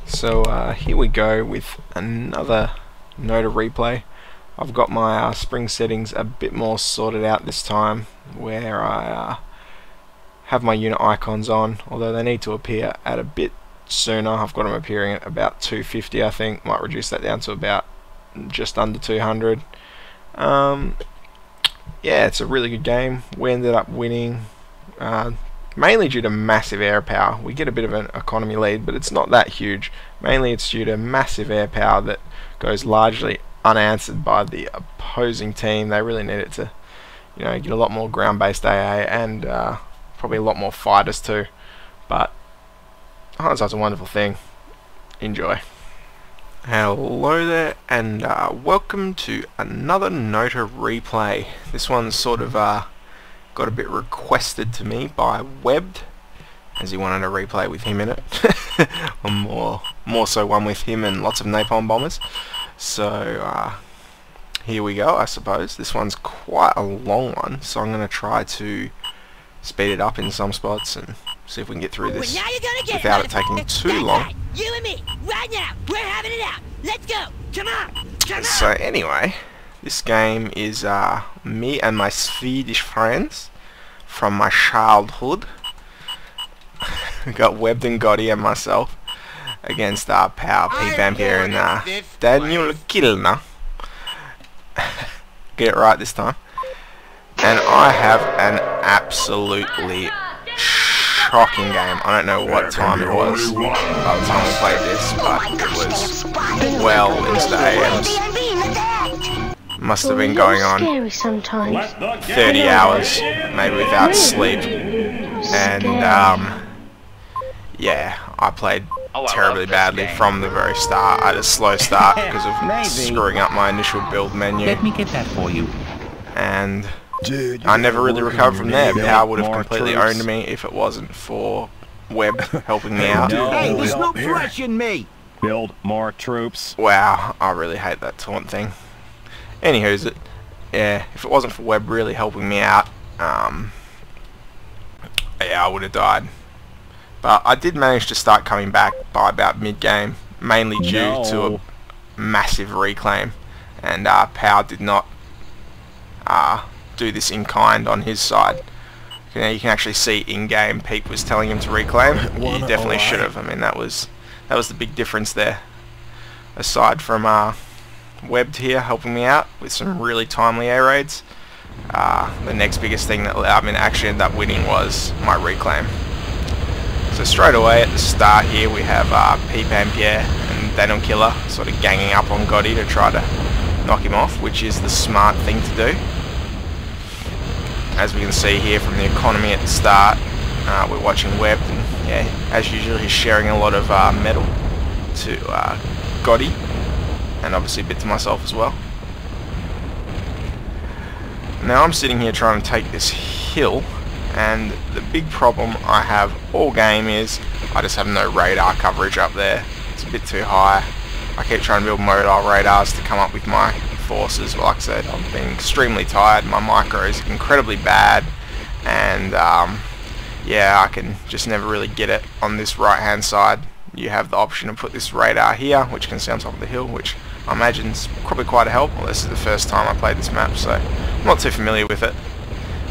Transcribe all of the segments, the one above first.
So here we go with another Nota replay. I've got my spring settings a bit more sorted out this time, where I have my unit icons on, although they need to appear at a bit sooner. I've got them appearing at about 250, I think. Might reduce that down to about just under 200. Yeah, it's a really good game. We ended up winning mainly due to massive air power. We get a bit of an economy lead, but it's not that huge. Mainly it's due to massive air power that goes largely unanswered by the opposing team. They really need it to, get a lot more ground-based AA and probably a lot more fighters too. But hindsight's a wonderful thing. Enjoy. Hello there, and welcome to another Nota replay. This one's sort of got a bit requested to me by Webbed, as he wanted a replay with him in it. Or more so one with him and lots of napalm bombers. So here we go, I suppose. This one's quite a long one, so I'm going to try to speed it up in some spots and see if we can get through this without it taking too long. You and me, right now, we're having it out. Let's go. Come on. So anyway, this game is me and my Swedish friends from my childhood. We got Webbed and Gotti and myself against Power, P-Vampire and Daniel Kilner. Get it right this time. And I have an absolutely shocking game. I don't know what time it was by the time we played this, but it was well into the AMs. Must have been going on 30 hours, maybe without sleep. And yeah, I played terribly badly from the very start. I had a slow start because of screwing up my initial build menu. Let me get that for you. And I never really recovered from there. Power would have completely owned me if it wasn't for Webb helping me out. Hey, there's no flesh in me! Build more troops. Wow, I really hate that taunt thing. Anywho's yeah, if it wasn't for Webb really helping me out, yeah, I would have died. But I did manage to start coming back by about mid-game, mainly due to a massive reclaim, and Power did not do this in kind on his side. You can actually see in-game Pete was telling him to reclaim. He definitely should have. I mean, that was the big difference there. Aside from Webbed here helping me out with some really timely air raids, the next biggest thing that allowed me to actually end up winning was my reclaim. So straight away at the start here we have P-Vampire and Daniel Killer sort of ganging up on Gotti to try to knock him off, which is the smart thing to do. As we can see here from the economy at the start, we're watching Webbed, and yeah, as usual he's sharing a lot of metal to Gotti, and obviously a bit to myself as well. Now I'm sitting here trying to take this hill, and the big problem I have all game is I just have no radar coverage up there. It's a bit too high. I keep trying to build mobile radars to come up with my forces. Well, like I said, I've been extremely tired. My micro is incredibly bad, and yeah, I can just never really get it on this right hand side. You have the option to put this radar here, which can see on top of the hill, which I imagine is probably quite a help. Well, this is the first time I played this map, so I'm not too familiar with it.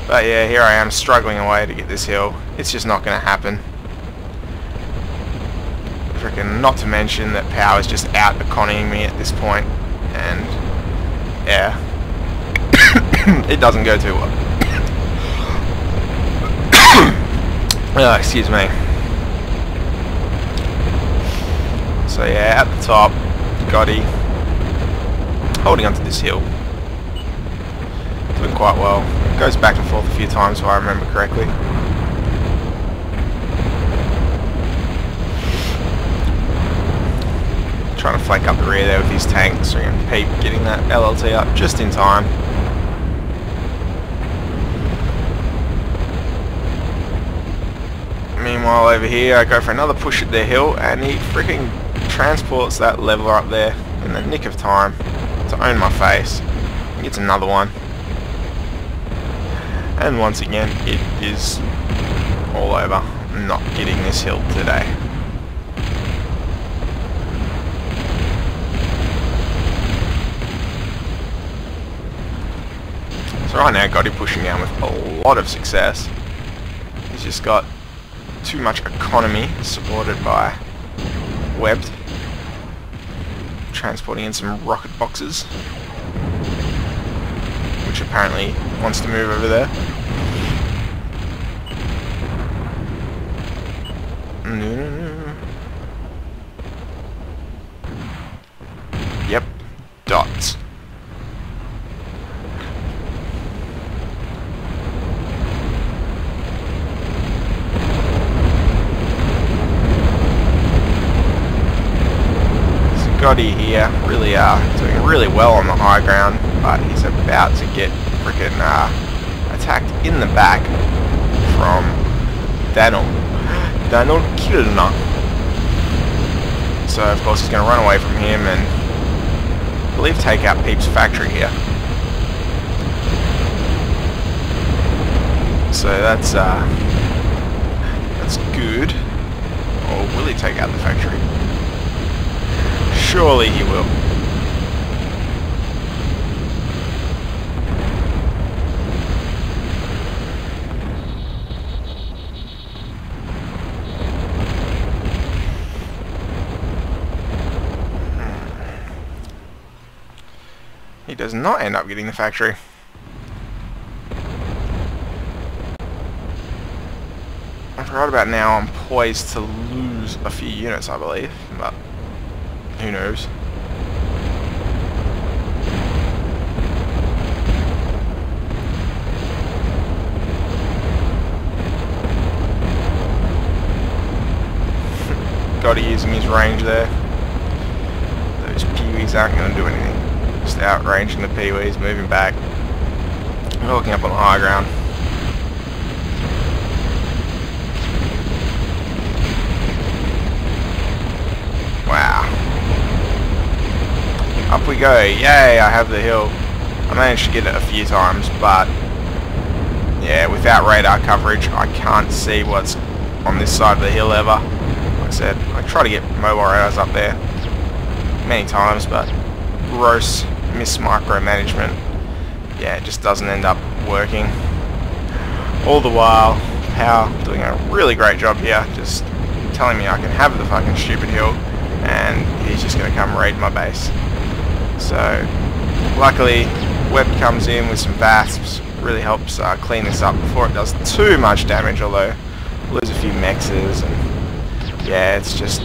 But yeah, here I am struggling away to get this hill. It's just not going to happen. Freaking, not to mention that Power is just out economying me at this point, and yeah, it doesn't go too well. Excuse me. So yeah, at the top, Gotti holding onto this hill, doing quite well. Goes back and forth a few times if I remember correctly. Trying to flank up the rear there with his tanks, so Pete getting that LLT up just in time. Meanwhile over here I go for another push at their hill, and he freaking transports that leveler up there in the nick of time to own my face. He gets another one. And once again, it is all over. I'm not getting this hill today. right now Gotti pushing down with a lot of success. He's just got too much economy, supported by Webbed, transporting in some rocket boxes, which apparently wants to move over there. Yep, dots. Gotti here really doing really well on the high ground, but he's about to get freaking attacked in the back from Daniel Kilner. So of course he's going to run away from him and I believe take out Peep's factory here. So that's good. Or will he take out the factory? Surely he will. He does not end up getting the factory. Right about now I'm poised to lose a few units, I believe, but who knows? Gotti using his range there. Those peewees aren't going to do anything. Just outranging the peewees, moving back, hooking up on the high ground. Wow. Up we go. Yay, I have the hill. I managed to get it a few times, but yeah, without radar coverage, I can't see what's on this side of the hill ever. Like I said, I try to get mobile radars up there many times, but gross micromanagement. Yeah, it just doesn't end up working. All the while, Power doing a really great job here, just telling me I can have the fucking stupid hill, and he's just going to come raid my base. So, luckily, Webb comes in with some VASPs, really helps clean this up before it does too much damage, although lose a few mexes, and yeah, it's just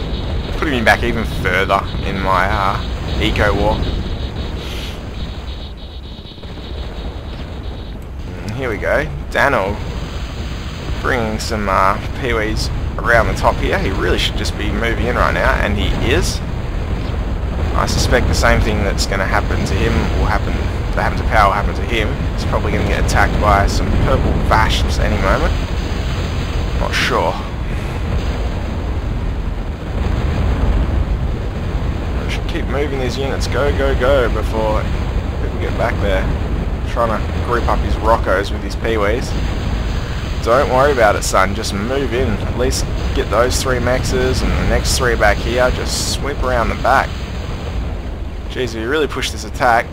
putting me back even further in my eco war. And here we go, Dano bringing some peewees around the top here. He really should just be moving in right now, and he is. I suspect the same thing that's going to happen to him will happen, that happened to Power will happen to him. He's probably going to get attacked by some purple VASPs any moment. Not sure. I should keep moving these units, go, go, go, before people get back there. Trying to group up his Roccos with his peewees. Don't worry about it, son, just move in. At least get those 3 mexes and the next 3 back here, just sweep around the back. Jeez, if you really push this attack,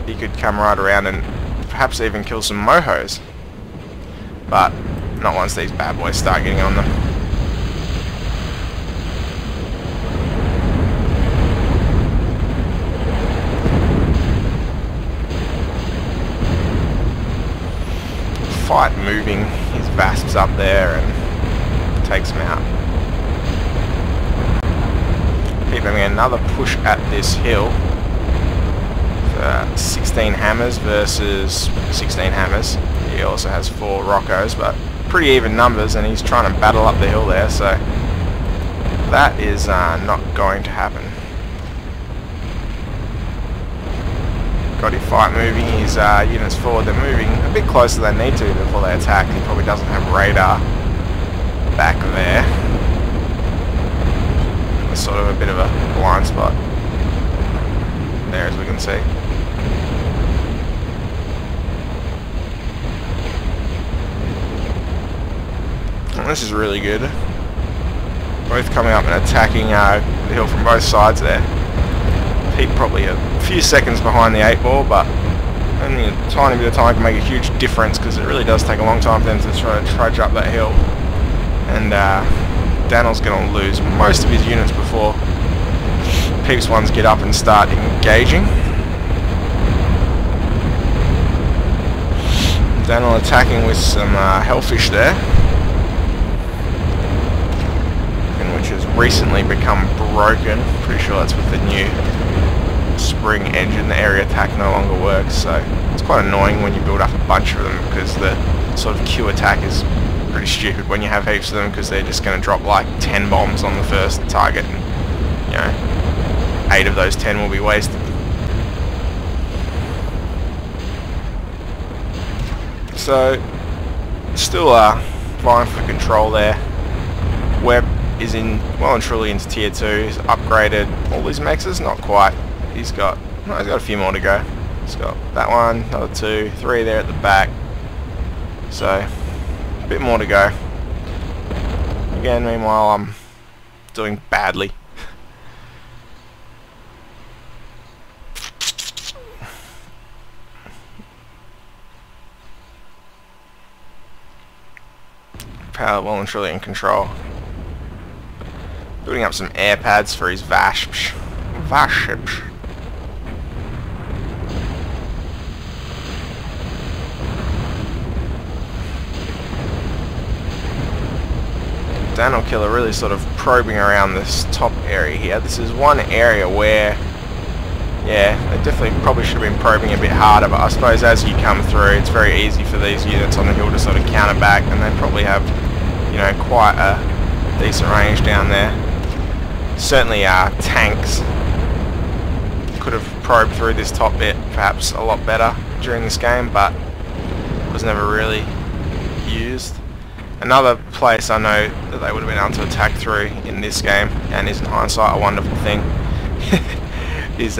he could come right around and perhaps even kill some mohos. But not once these bad boys start getting on them. Fight moving his VASPs up there and takes him out. Keep having another push at this hill. 16 hammers versus 16 hammers. He also has 4 Roccos, but pretty even numbers, and he's trying to battle up the hill there, so that is not going to happen. Got his fight moving his units forward. They're moving a bit closer than they need to before they attack. He probably doesn't have radar back there. There's sort of a bit of a blind spot there, as we can see. And this is really good. Both coming up and attacking the hill from both sides there. Pete probably a few seconds behind the 8 ball, but only a tiny bit of time can make a huge difference, because it really does take a long time for them to try to trudge up that hill. And Daniel's going to lose most of his units before Peep's ones get up and start engaging. Daniel attacking with some hellfish there, which has recently become broken. Pretty sure that's with the new spring engine. The area attack no longer works, so it's quite annoying when you build up a bunch of them, because the sort of Q attack is pretty stupid when you have heaps of them, because they're just going to drop like 10 bombs on the first target, and you know, 8 of those 10 will be wasted. So still vying for control there. Webb is in well and truly into tier 2. He's upgraded all these mexes, not quite. He's got a few more to go. He's got that one, another 2, 3 there at the back. So a bit more to go. Again, meanwhile I'm doing badly. Power well and truly in control. Building up some air pads for his Vaships. Daniel Killer really sort of probing around this top area here. This is one area where, yeah, they definitely probably should have been probing a bit harder, but I suppose as you come through, it's very easy for these units on the hill to sort of counter back, and they probably have, you know, quite a decent range down there. Certainly tanks could have probed through this top bit perhaps a lot better during this game, but was never really used. Another place I know that they would have been able to attack through in this game, and is in hindsight a wonderful thing, is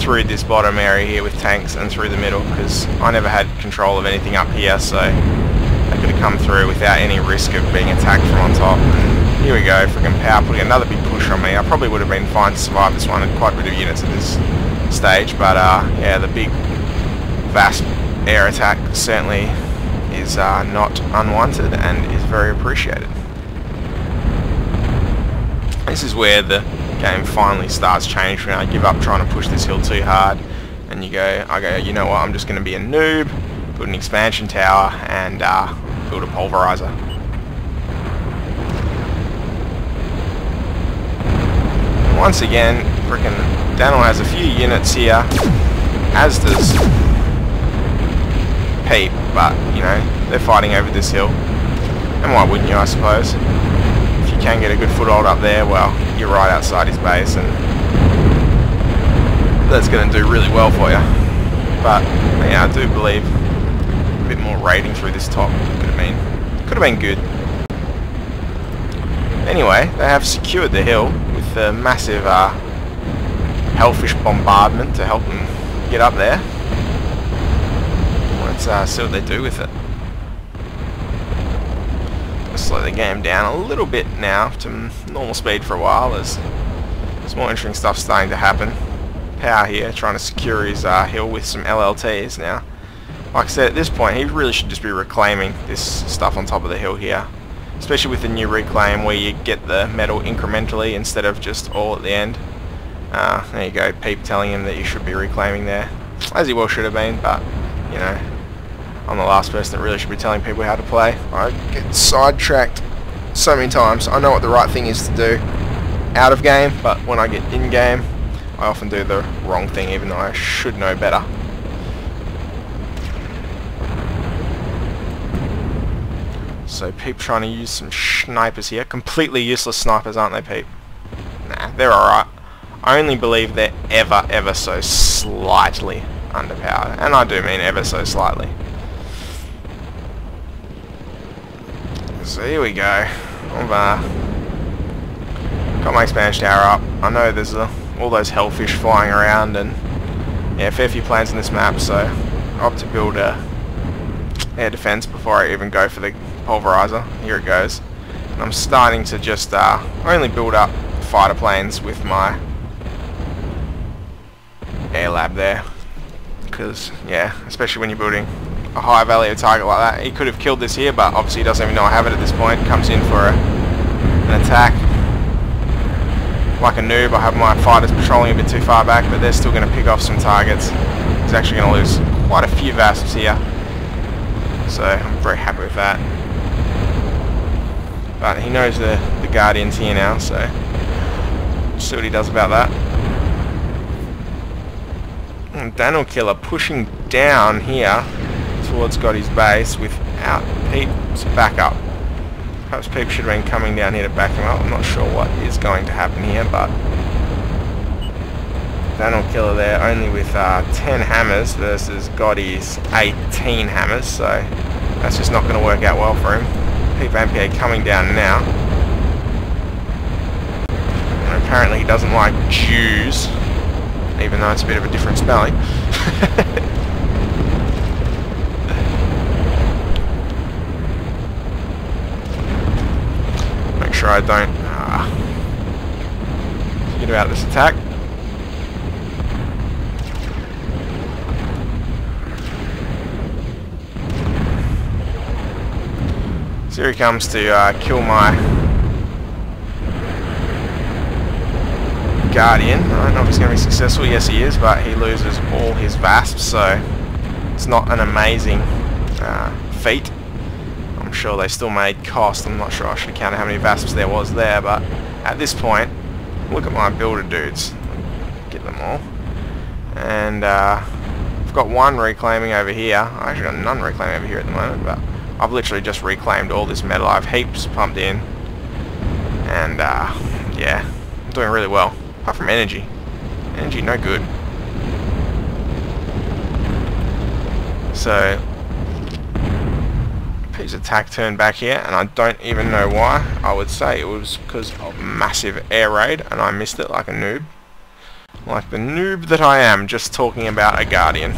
through this bottom area here with tanks and through the middle, because I never had control of anything up here, so they could have come through without any risk of being attacked from on top. And here we go, freaking power putting another big push on me. I probably would have been fine to survive this one, and quite a bit of units at this stage, but yeah, the big vast air attack certainly is not unwanted and is very appreciated. This is where the game finally starts changing. When I give up trying to push this hill too hard, and I go, you know what, I'm just going to be a noob, build an expansion tower, and build a pulverizer. Once again, frickin' Daniel has a few units here, as does Peep, but you know, they're fighting over this hill, and why wouldn't you, I suppose? If you can get a good foothold up there, well, you're right outside his base, and that's going to do really well for you. But yeah, I do believe a bit more raiding through this top could have been good. Anyway, they have secured the hill with a massive hellfish bombardment to help them get up there. Let's see what they do with it. I'll slow the game down a little bit now to normal speed for a while, as some more interesting stuff starting to happen. Power here trying to secure his hill with some LLTs now. Like I said, at this point he really should just be reclaiming this stuff on top of the hill here, especially with the new reclaim where you get the metal incrementally instead of just all at the end. There you go, Peep telling him that you should be reclaiming there, as he well should have been, but you know, I'm the last person that really should be telling people how to play. I get sidetracked so many times. I know what the right thing is to do out of game, but when I get in game, I often do the wrong thing, even though I should know better. So Peep trying to use some snipers here. Completely useless snipers, aren't they, Peep? Nah, they're alright. I only believe they're ever so slightly underpowered, and I do mean ever so slightly. So here we go. I've got my expansion tower up. I know there's all those hellfish flying around, and yeah, fair few planes in this map, so I opt to build a air defense before I even go for the pulverizer. Here it goes. And I'm starting to just only build up fighter planes with my air lab there. because, yeah, especially when you're building a high value target like that. He could have killed this here, but obviously he doesn't even know I have it at this point. Comes in for an attack. Like a noob, I have my fighters patrolling a bit too far back, but they're still going to pick off some targets. He's actually going to lose quite a few Vasps here, so I'm very happy with that. But he knows the Guardian's here now, so let's see what he does about that. And Daniel Killer pushing down here towards Gotti's base without Peep's backup. Perhaps Peep should have been coming down here to back him up. I'm not sure what is going to happen here, but Daniel Killer there only with 10 hammers versus Gotti's 18 hammers, so that's just not going to work out well for him. Peep MPA coming down now. And apparently he doesn't like Jews, even though it's a bit of a different spelling. Make sure I don't forget about this attack. So here he comes to kill my Guardian. I don't know if he's going to be successful. Yes, he is, but he loses all his Vasps, so it's not an amazing feat. I'm sure they still made cost. I'm not sure I should count how many Vasps there was there, but at this point, look at my builder dudes. Get them all. And I've got one reclaiming over here. I actually got none reclaiming over here at the moment, but I've literally just reclaimed all this metal. I have heaps pumped in, and yeah, I'm doing really well. Apart from energy. Energy, no good. So, Pete's attack turned back here, and I don't even know why. I would say it was because of massive air raid, and I missed it like a noob. Like the noob that I am, just talking about a Guardian.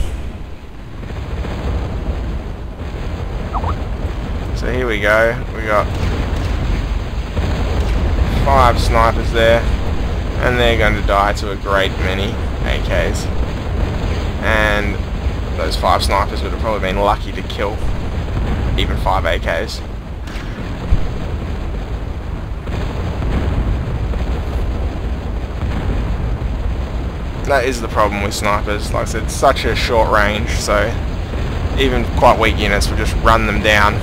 So here we go. We got 5 snipers there, and they're going to die to a great many AKs. And those 5 snipers would have probably been lucky to kill even 5 AKs. That is the problem with snipers. Like I said, such a short range, so even quite weak units will just run them down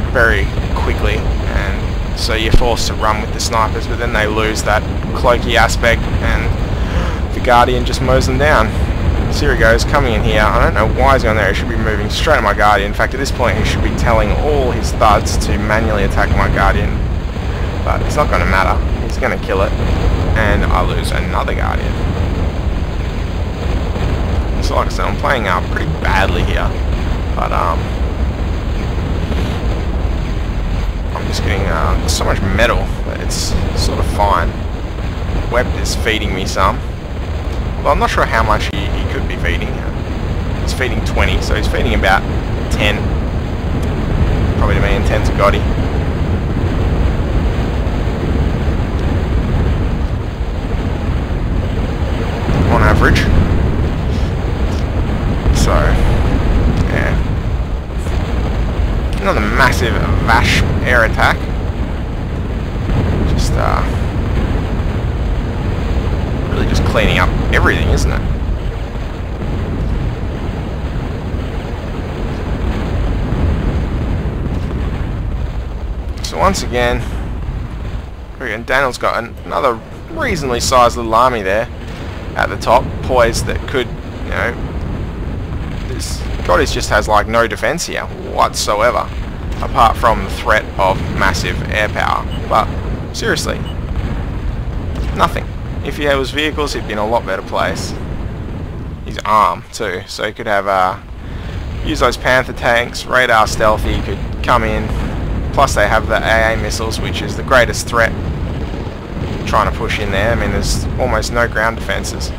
very quickly, and so you're forced to run with the snipers, but then they lose that cloaky aspect and the Guardian just mows them down. So here he goes, coming in here. I don't know why he's going there. He should be moving straight at my Guardian. In fact, at this point he should be telling all his thuds to manually attack my Guardian, but it's not going to matter. He's going to kill it, and I lose another Guardian. So like I said, I'm playing pretty badly here, but I'm just getting so much metal that it's sort of fine. Web is feeding me some. Well, I'm not sure how much he could be feeding. He's feeding 20, so he's feeding about 10. Probably to me and 10 to Gotti. On average. So, yeah. Another massive Vash air attack. Just really just cleaning up everything, isn't it? So once again, Daniel's got another reasonably sized little army there at the top, poised, that could, you know, this Goddess just has like no defense here whatsoever, apart from the threat of massive air power. But seriously, nothing. If he was vehicles, he'd be in a lot better place. He's armed too, so he could have use those Panther tanks, radar stealthy, could come in. Plus they have the AA missiles, which is the greatest threat. Trying to push in there. I mean, there's almost no ground defenses.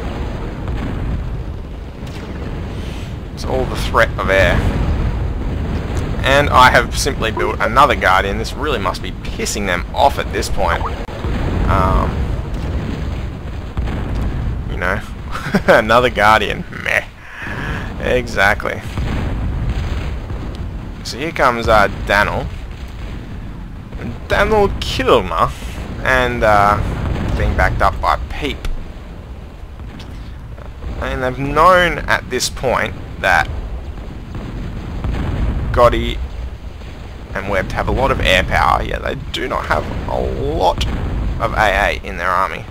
It's all the threat of air. And I have simply built another Guardian. This really must be pissing them off at this point. You know, another Guardian. Meh. Exactly. So here comes Daniel. And Daniel Kilmer. And being backed up by Peep. And they've known at this point that Gotti and Webb have a lot of air power. Yeah, they do not have a lot of AA in their army.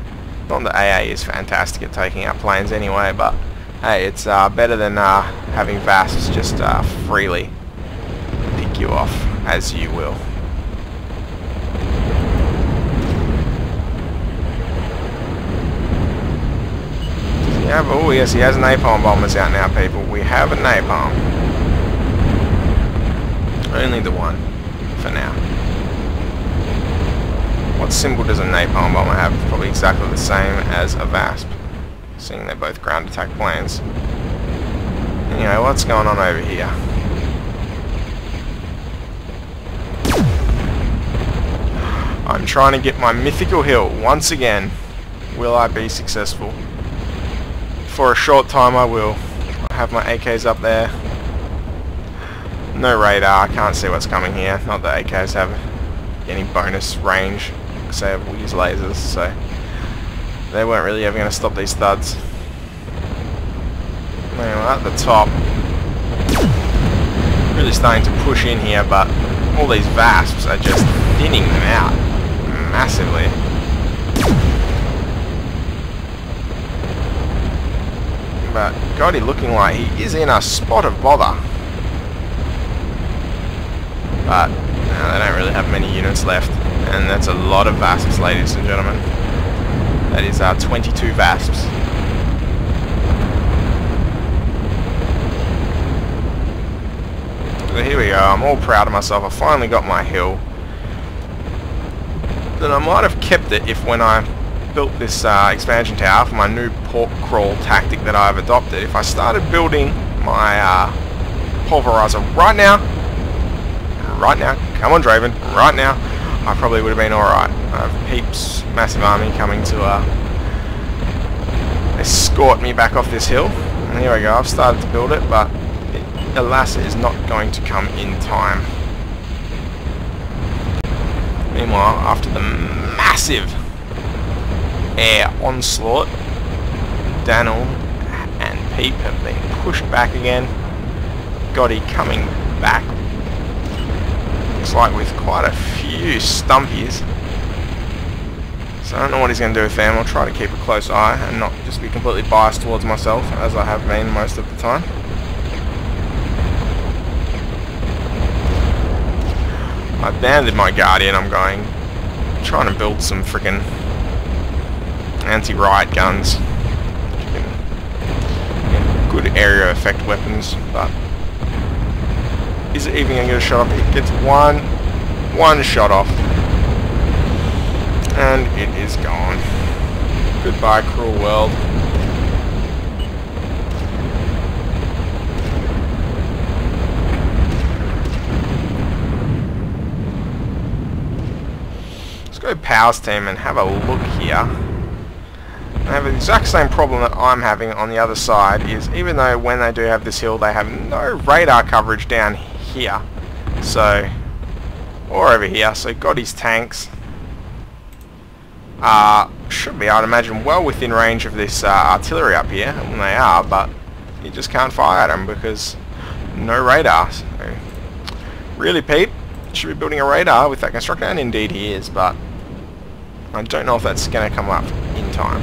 Not that AA is fantastic at taking out planes anyway, but hey, it's better than having VASPs just freely pick you off as you will. Yeah, but oh yes, he has napalm bombers out now, people. We have a napalm. Only the one, for now. What symbol does a napalm bomber have? It's probably exactly the same as a VASP, seeing they're both ground attack planes. Anyway, what's going on over here? I'm trying to get my mythical hill once again. Will I be successful? For a short time I will. I have my AKs up there. No radar, I can't see what's coming here. Not that AKs have any bonus range, because they will use lasers, so they weren't really ever going to stop these thuds. Anyway, at the top, really starting to push in here, but all these VASPs are just thinning them out massively. But Gotti looking like he is in a spot of bother. But they don't really have many units left, and that's a lot of VASPs, ladies and gentlemen. That is 22 VASPs. So here we go. I'm all proud of myself. I finally got my hill. Then I might have kept it if when I built this expansion tower for my new pork crawl tactic that I've adopted, if I started building my pulverizer right now, come on Draven, right now, I probably would have been alright. I have Peep's massive army coming to escort me back off this hill. And here we go, I've started to build it, but alas, it is not going to come in time. Meanwhile, after the massive air onslaught, Daniel and Peep have been pushed back again. Gotti coming back. Looks like with quite a few stumpies. So I don't know what he's going to do with them. I'll try to keep a close eye and not just be completely biased towards myself, as I have been most of the time. I banded my Guardian. I'm trying to build some freaking anti-riot guns. Good area effect weapons, but is it even going to get a shot off? It gets one shot off, and it is gone. Goodbye, cruel world. Let's go Powers team and have a look here. They have the exact same problem that I'm having on the other side, is even though when they do have this hill they have no radar coverage down here, so, or over here, so Gotti's tanks should be, I'd imagine, well within range of this artillery up here, and they are, but you just can't fire at them because no radar. So, really, Pete, should be building a radar with that constructor, and indeed he is, but I don't know if that's going to come up in time.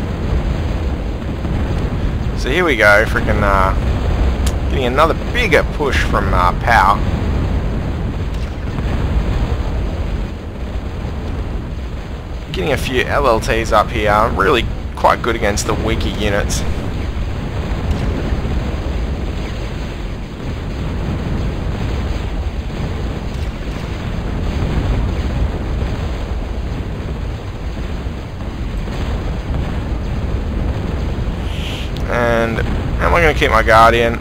So here we go, freaking getting another bigger push from POW. Getting a few LLTs up here, really quite good against the weaker units. And am I going to keep my Guardian?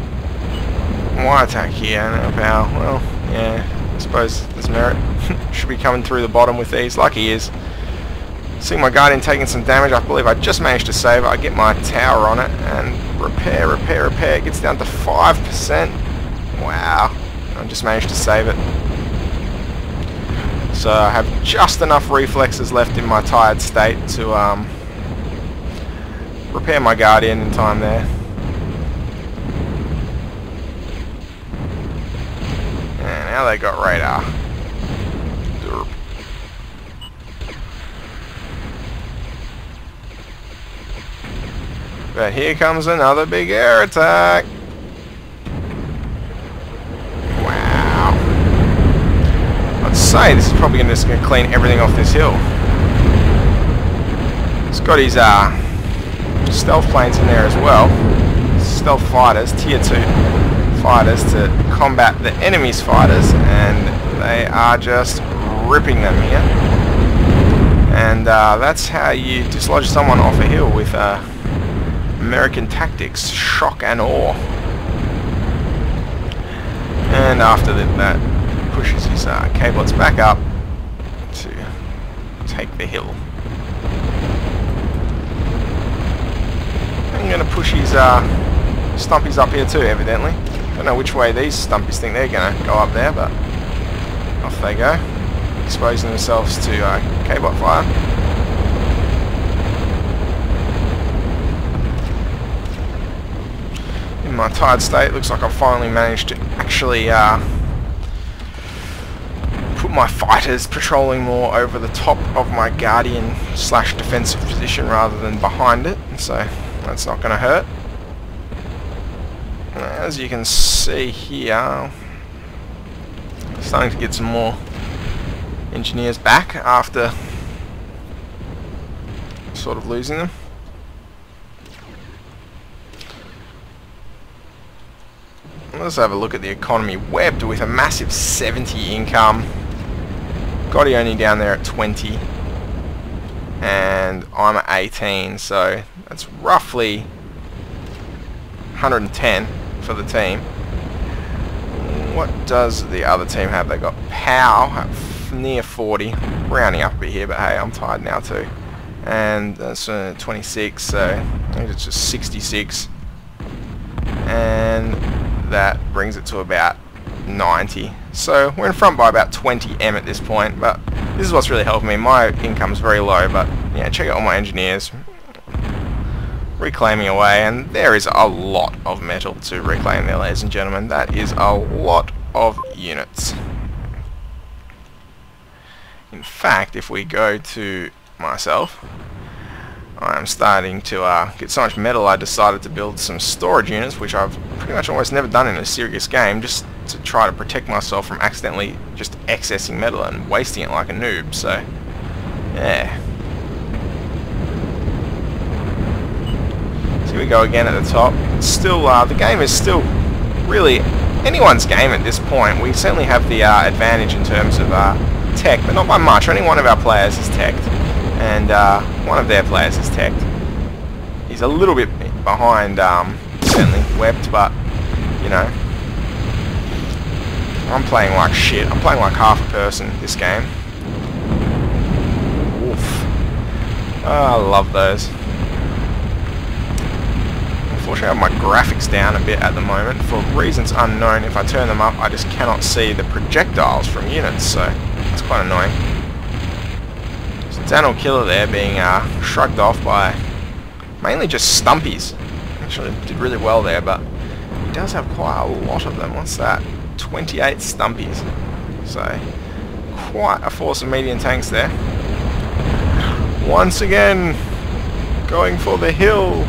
Why attack here? No POW. Well, yeah, I suppose there's merit. Should be coming through the bottom with these, like he is. Seeing my Guardian taking some damage, I believe I just managed to save it. I get my tower on it, and Repair, repair, repair. It gets down to 5%. Wow. I just managed to save it. So I have just enough reflexes left in my tired state to repair my Guardian in time there. And now they got radar. Derp. But here comes another big air attack. Wow. I'd say this is probably just going to clean everything off this hill. It's got his stealth planes in there as well. Stealth fighters, tier 2 fighters to combat the enemy's fighters, and they are just ripping them here. And that's how you dislodge someone off a hill with American tactics, shock and awe. And after that pushes his K-bots back up to take the hill. I'm going to push his stumpies up here too, evidently. Don't know which way these stumpies think they're going to go up there, but off they go, exposing themselves to K-bot fire. In my tired state, looks like I've finally managed to actually put my fighters patrolling more over the top of my Guardian / defensive position rather than behind it, so that's not going to hurt. As you can see here, starting to get some more engineers back after sort of losing them. Let's have a look at the economy. Webbed with a massive 70 income. Gotti only down there at 20. And I'm at 18, so that's roughly 110 for the team. What does the other team have? They got POW at near 40. Rounding up a bit here, but hey, I'm tired now too. And that's 26, so I think it's just 66. And that brings it to about 90. So we're in front by about 20 M at this point, but this is what's really helping me. My income's very low, but yeah, check out all my engineers reclaiming away, and there is a lot of metal to reclaim there, ladies and gentlemen. That is a lot of units. In fact, if we go to myself, I'm starting to get so much metal I decided to build some storage units, which I've pretty much almost never done in a serious game, just to try to protect myself from accidentally just excessing metal and wasting it like a noob. So yeah, so here we go again at the top. It's still the game is still really anyone's game at this point. We certainly have the advantage in terms of tech, but not by much. Only one of our players is teched, and one of their players is teched. He's a little bit behind, certainly webbed, but you know, I'm playing like shit. I'm playing like half a person this game. Oof. Oh, I love those. Unfortunately, I have my graphics down a bit at the moment for reasons unknown. If I turn them up, I just cannot see the projectiles from units, so it's quite annoying. Daniel Killer there being shrugged off by mainly just stumpies. Actually did really well there, but he does have quite a lot of them. What's that? 28 stumpies. So quite a force of medium tanks there. Once again, going for the hill.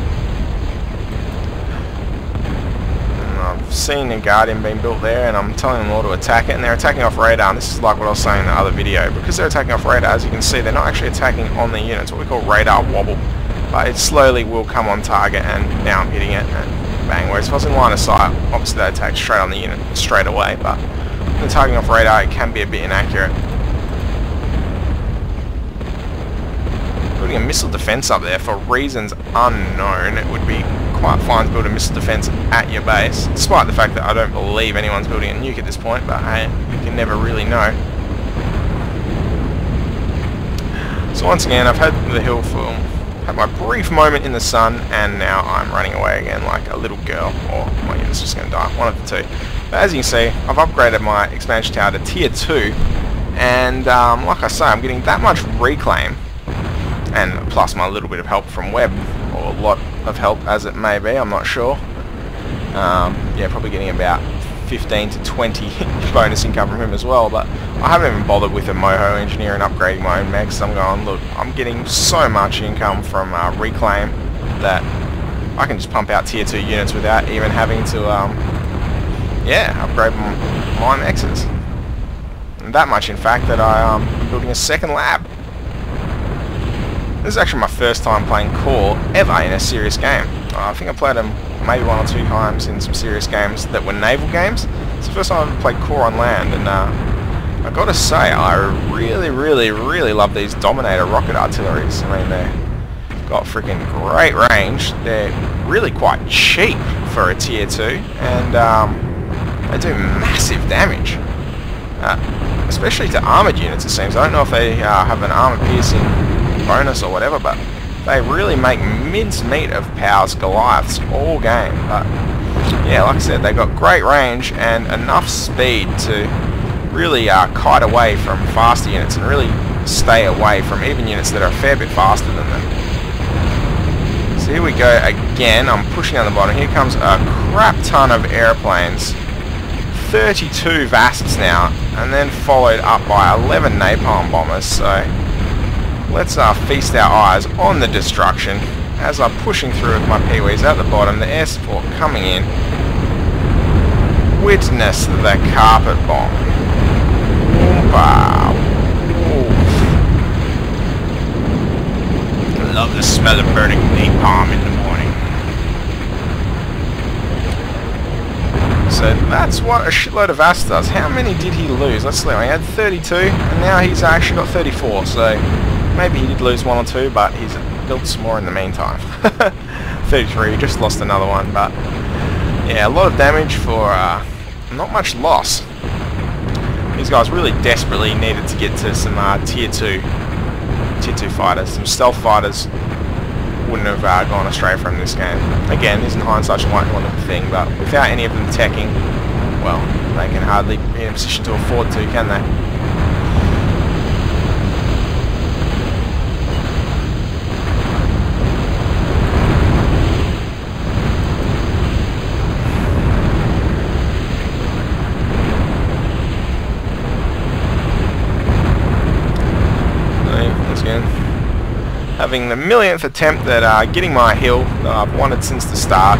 I've seen a Guardian being built there, and I'm telling them all to attack it, and they're attacking off radar. And this is like what I was saying in the other video. Because they're attacking off radar, as you can see, they're not actually attacking on the units, what we call radar wobble. But it slowly will come on target, and now I'm hitting it, and bang. Whereas if I was in line of sight, obviously they attack straight on the unit, straight away. But when they're targeting off radar, it can be a bit inaccurate. Putting a missile defense up there for reasons unknown. It would be quite fine to build a missile defense at your base, despite the fact that I don't believe anyone's building a nuke at this point, but hey, you can never really know. So once again, I've had the hill for Had my brief moment in the sun, and now I'm running away again like a little girl, or my unit's just going to die, one of the two. But as you can see, I've upgraded my expansion tower to tier 2, and like I say, I'm getting that much reclaim, and plus my little bit of help from Webb, or a lot of help as it may be, I'm not sure. Yeah, probably getting about 15 to 20 bonus income from him as well, but I haven't even bothered with a Moho engineer and upgrading my own mechs. I'm going, look, I'm getting so much income from reclaim that I can just pump out tier 2 units without even having to yeah, upgrade my mexes. And that much in fact that I'm building a second lab. This is actually my first time playing Core ever in a serious game. I think I played them maybe 1 or 2 times in some serious games that were naval games. It's the first time I've ever played Core on land, and I gotta say, I really love these Dominator rocket artilleries. I mean, they've got freaking great range. They're really quite cheap for a tier 2, and they do massive damage. Especially to armoured units, it seems. I don't know if they have an armour piercing bonus or whatever, but they really make mincemeat of Pow's Goliaths all game. But yeah, like I said, they got great range and enough speed to really kite away from faster units and really stay away from even units that are a fair bit faster than them. So here we go again. I'm pushing on the bottom. Here comes a crap ton of airplanes. 32 VASPs now, and then followed up by 11 napalm bombers. So let's feast our eyes on the destruction as I'm pushing through with my peewees at the bottom, the air support coming in. Witness the carpet bomb. Wow. I love the smell of burning napalm in the morning. So that's what a shitload of VASP does. How many did he lose? Let's see, he had 32, and now he's actually got 34, so maybe he did lose 1 or 2, but he's built some more in the meantime. 33, just lost another one, but yeah, a lot of damage for not much loss. These guys really desperately needed to get to some tier 2 fighters. Some stealth fighters wouldn't have gone astray from this game. Again, isn't hindsight a wonderful thing, but without any of them teching, well, they can hardly be in a position to afford to, can they? Having the millionth attempt at getting my hill that I've wanted since the start.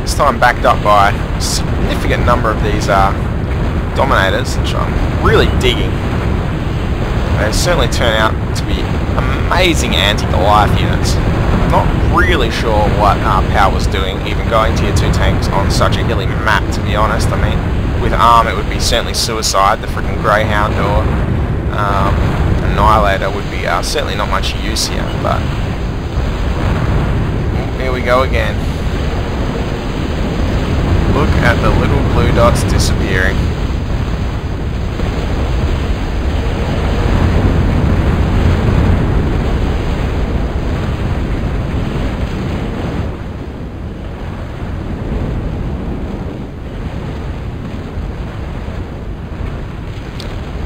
This time backed up by a significant number of these Dominators, which I'm really digging. They certainly turn out to be amazing anti-Goliath units. Not really sure what Power was doing, even going tier 2 tanks on such a hilly map, to be honest. I mean, with ARM it would be certainly suicide, the freaking Greyhound, or Annihilator would be certainly not much use here, but here we go again. Look at the little blue dots disappearing.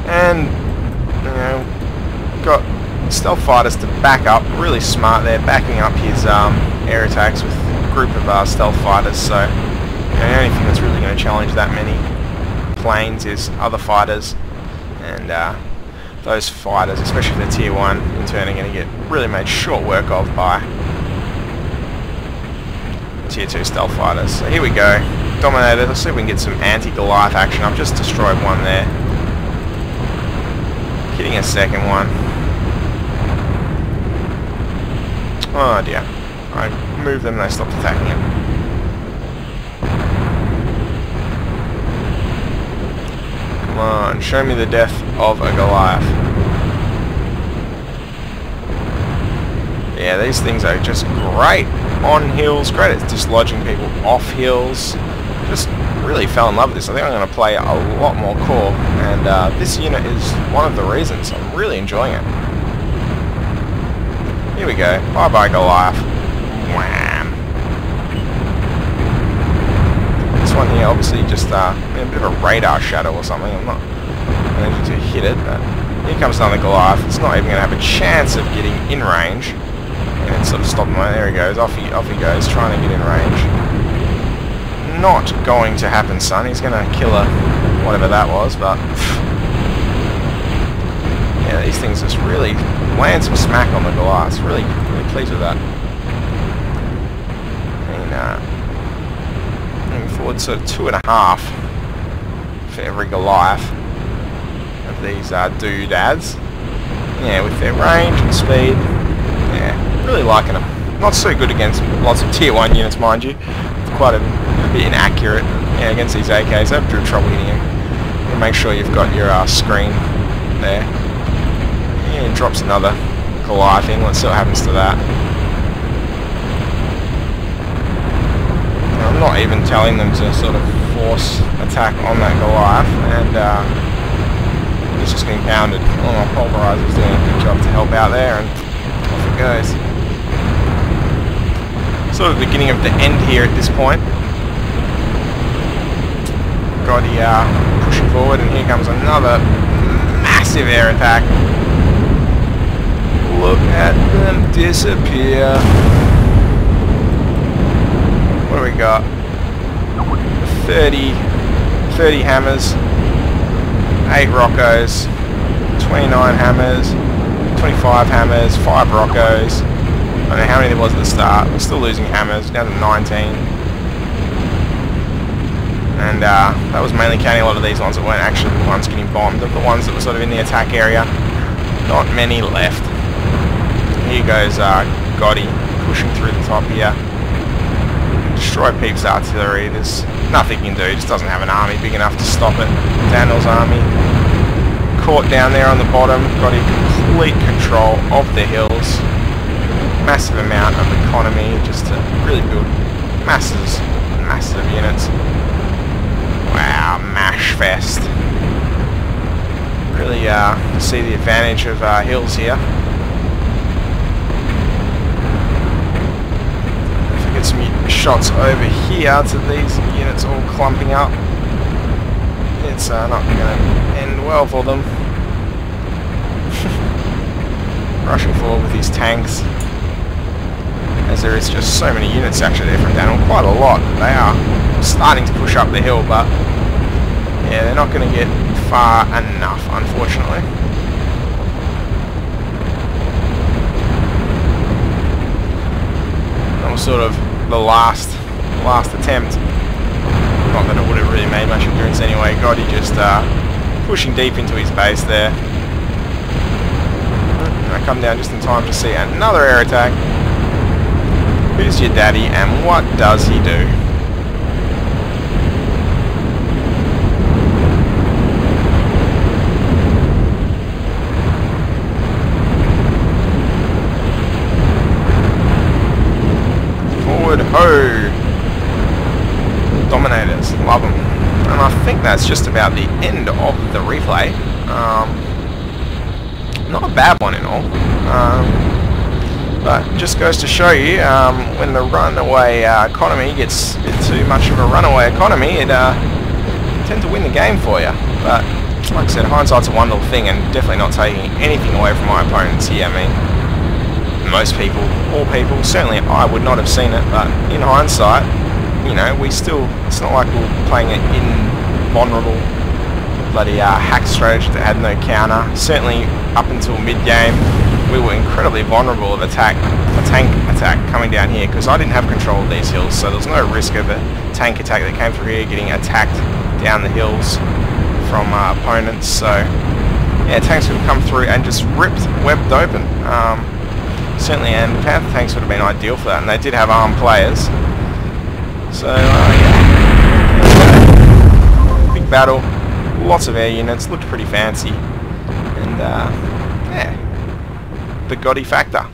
And got stealth fighters to back up, really smart there, backing up his air attacks with a group of stealth fighters. So the only thing that's really going to challenge that many planes is other fighters, and those fighters, especially the tier 1, in turn are going to get really made short work of by tier 2 stealth fighters. So here we go, Dominator. Let's see if we can get some anti-Goliath action. I've just destroyed one there, hitting a second one. Oh dear. I moved them and they stopped attacking it. Come on, show me the death of a Goliath. Yeah, these things are just great on hills, great at dislodging people off hills. Just really fell in love with this. I think I'm going to play a lot more Core, and this unit is one of the reasons. I'm really enjoying it. Here we go. Bye bye Goliath. Wham. This one here obviously just a bit of a radar shadow or something. I'm not managing to hit it, but here comes another Goliath. It's not even going to have a chance of getting in range. And it's sort of stopped him. There he goes. Off he goes, trying to get in range. Not going to happen, son. He's going to kill her, whatever that was, but yeah, these things just really land some smack on the Goliaths. Really pleased with that. And moving forward, sort of 2.5 for every Goliath of these doodads. Yeah, with their range and speed. Yeah, really liking them. Not so good against lots of tier 1 units, mind you. It's quite a bit inaccurate. Yeah, against these AKs, I have trouble hitting him. You make sure you've got your screen there. Yeah, drops another Goliath in. Let's see what happens to that. I'm not even telling them to sort of force attack on that Goliath, and it's just getting pounded. Oh, my pulverizer's doing a good job to help out there, and off it goes. Sort of the beginning of the end here at this point. Got pushing forward, and here comes another massive air attack. Look at them disappear. What do we got? 30 hammers, 8 Roccos, 29 hammers, 25 hammers, 5 Roccos. I don't know how many there was at the start. We're still losing hammers, down to 19. And that was mainly counting a lot of these ones that weren't actually the ones getting bombed, of the ones that were sort of in the attack area. Not many left. Here goes Gotti pushing through the top here. Destroy Peep's artillery. There's nothing he can do. He just doesn't have an army big enough to stop it. Daniel's army caught down there on the bottom. Gotti complete control of the hills. Massive amount of economy just to really build masses and masses of units. Wow, mash fest. Really see the advantage of hills here. If we get some shots over here to these units all clumping up, it's not going to end well for them. Rushing forward with these tanks, as there is just so many units actually there from Daniel, quite a lot. They are starting to push up the hill, but yeah, they're not going to get far enough, unfortunately. That was sort of the last attempt. Not that it would have really made much difference anyway. Gotti just pushing deep into his base there. And I come down just in time to see another air attack. Who's your daddy and what does he do? Forward ho! Dominators, love them. And I think that's just about the end of the replay. Not a bad one in all. But just goes to show you, when the runaway economy gets a bit too much of a runaway economy, it tends to win the game for you. But like I said, hindsight's a wonderful thing, and definitely not taking anything away from my opponents here. I mean, most people, all people, certainly I would not have seen it, but in hindsight, you know, we still, it's not like we're playing an invulnerable bloody hack strategy that had no counter. Certainly up until mid-game, we were incredibly vulnerable of a tank attack coming down here, because I didn't have control of these hills, so there's no risk of a tank attack that came through here getting attacked down the hills from opponents. So yeah, tanks would have come through and just webbed open. Certainly, and Panther tanks would have been ideal for that, and they did have armed players. So yeah, big battle, lots of air units, looked pretty fancy, and yeah, the Gotti factor.